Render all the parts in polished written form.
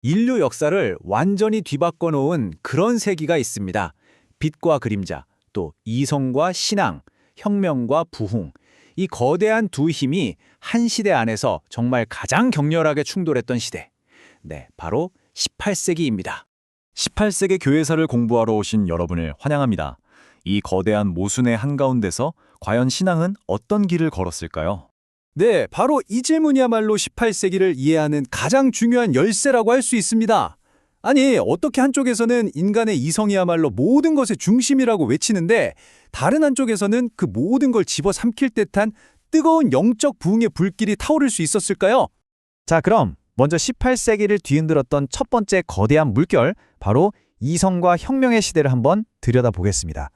인류 역사를 완전히 뒤바꿔 놓은 그런 세기가 있습니다. 빛과 그림자, 또 이성과 신앙, 혁명과 부흥. 이 거대한 두 힘이 한 시대 안에서 정말 가장 격렬하게 충돌했던 시대. 네, 바로 18세기입니다. 18세기 교회사를 공부하러 오신 여러분을 환영합니다. 이 거대한 모순의 한가운데서 과연 신앙은 어떤 길을 걸었을까요? 네, 바로 이 질문이야말로 18세기를 이해하는 가장 중요한 열쇠라고 할 수 있습니다. 아니, 어떻게 한쪽에서는 인간의 이성이야말로 모든 것의 중심이라고 외치는데 다른 한쪽에서는 그 모든 걸 집어삼킬 듯한 뜨거운 영적 부흥의 불길이 타오를 수 있었을까요? 자, 그럼 먼저 18세기를 뒤흔들었던 첫 번째 거대한 물결, 바로 이성과 혁명의 시대를 한번 들여다보겠습니다.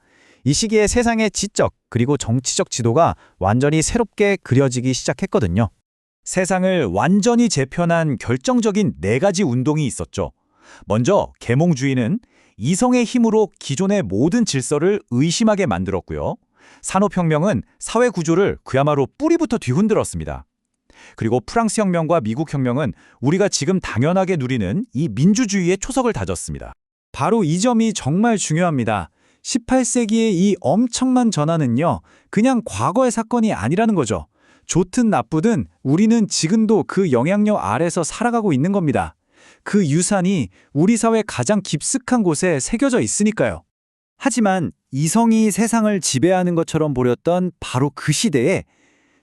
이 시기에 세상의 지적 그리고 정치적 지도가 완전히 새롭게 그려지기 시작했거든요. 세상을 완전히 재편한 결정적인 네 가지 운동이 있었죠. 먼저 계몽주의는 이성의 힘으로 기존의 모든 질서를 의심하게 만들었고요. 산업혁명은 사회 구조를 그야말로 뿌리부터 뒤흔들었습니다. 그리고 프랑스 혁명과 미국 혁명은 우리가 지금 당연하게 누리는 이 민주주의의 초석을 다졌습니다. 바로 이 점이 정말 중요합니다. 18세기의 이 엄청난 전환은요, 그냥 과거의 사건이 아니라는 거죠. 좋든 나쁘든 우리는 지금도 그 영향력 아래서 살아가고 있는 겁니다. 그 유산이 우리 사회 가장 깊숙한 곳에 새겨져 있으니까요. 하지만 이성이 세상을 지배하는 것처럼 보였던 바로 그 시대에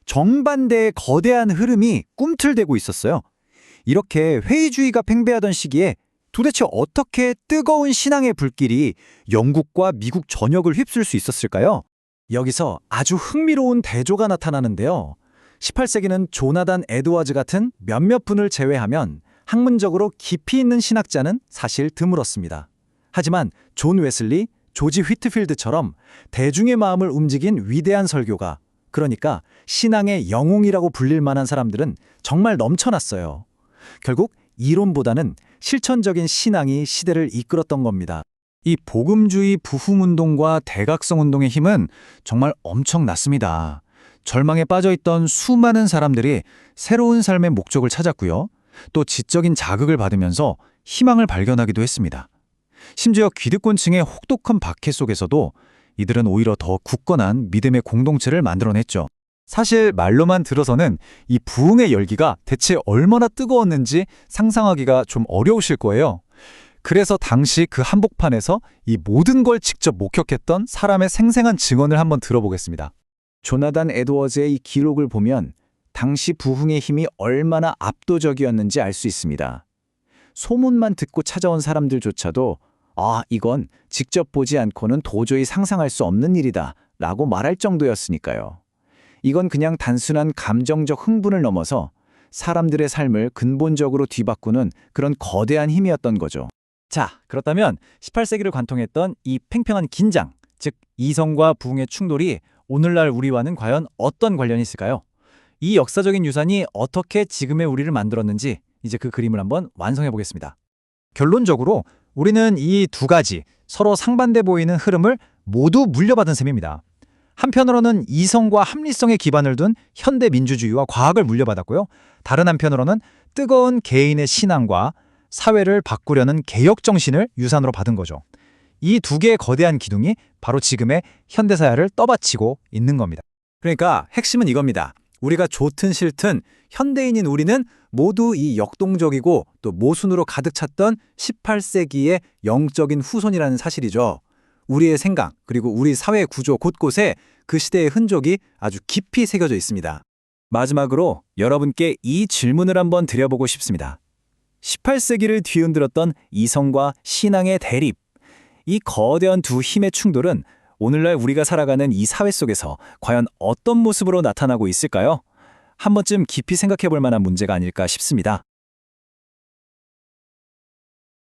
정반대의 거대한 흐름이 꿈틀대고 있었어요. 이렇게 회의주의가 팽배하던 시기에 도대체 어떻게 뜨거운 신앙의 불길이 영국과 미국 전역을 휩쓸 수 있었을까요? 여기서 아주 흥미로운 대조가 나타나는데요. 18세기는 조나단 에드워즈 같은 몇몇 분을 제외하면 학문적으로 깊이 있는 신학자는 사실 드물었습니다. 하지만 존 웨슬리, 조지 휘트필드처럼 대중의 마음을 움직인 위대한 설교가, 그러니까 신앙의 영웅이라고 불릴 만한 사람들은 정말 넘쳐났어요. 결국 이론보다는 실천적인 신앙이 시대를 이끌었던 겁니다. 이 복음주의 부흥운동과 대각성운동의 힘은 정말 엄청났습니다. 절망에 빠져있던 수많은 사람들이 새로운 삶의 목적을 찾았고요. 또 지적인 자극을 받으면서 희망을 발견하기도 했습니다. 심지어 기득권층의 혹독한 박해 속에서도 이들은 오히려 더 굳건한 믿음의 공동체를 만들어냈죠. 사실 말로만 들어서는 이 부흥의 열기가 대체 얼마나 뜨거웠는지 상상하기가 좀 어려우실 거예요. 그래서 당시 그 한복판에서 이 모든 걸 직접 목격했던 사람의 생생한 증언을 한번 들어보겠습니다. 조나단 에드워즈의 이 기록을 보면 당시 부흥의 힘이 얼마나 압도적이었는지 알 수 있습니다. 소문만 듣고 찾아온 사람들조차도 이건 직접 보지 않고는 도저히 상상할 수 없는 일이다 라고 말할 정도였으니까요. 이건 그냥 단순한 감정적 흥분을 넘어서 사람들의 삶을 근본적으로 뒤바꾸는 그런 거대한 힘이었던 거죠. 자, 그렇다면 18세기를 관통했던 이 팽팽한 긴장, 즉 이성과 부흥의 충돌이 오늘날 우리와는 과연 어떤 관련이 있을까요? 이 역사적인 유산이 어떻게 지금의 우리를 만들었는지 이제 그 그림을 한번 완성해 보겠습니다. 결론적으로 우리는 이 두 가지 서로 상반돼 보이는 흐름을 모두 물려받은 셈입니다. 한편으로는 이성과 합리성에 기반을 둔 현대 민주주의와 과학을 물려받았고요. 다른 한편으로는 뜨거운 개인의 신앙과 사회를 바꾸려는 개혁 정신을 유산으로 받은 거죠. 이 두 개의 거대한 기둥이 바로 지금의 현대사회를 떠받치고 있는 겁니다. 그러니까 핵심은 이겁니다. 우리가 좋든 싫든 현대인인 우리는 모두 이 역동적이고 또 모순으로 가득 찼던 18세기의 영적인 후손이라는 사실이죠. 우리의 생각 그리고 우리 사회 구조 곳곳에 그 시대의 흔적이 아주 깊이 새겨져 있습니다. 마지막으로 여러분께 이 질문을 한번 드려보고 싶습니다. 18세기를 뒤흔들었던 이성과 신앙의 대립, 이 거대한 두 힘의 충돌은 오늘날 우리가 살아가는 이 사회 속에서 과연 어떤 모습으로 나타나고 있을까요? 한 번쯤 깊이 생각해 볼 만한 문제가 아닐까 싶습니다.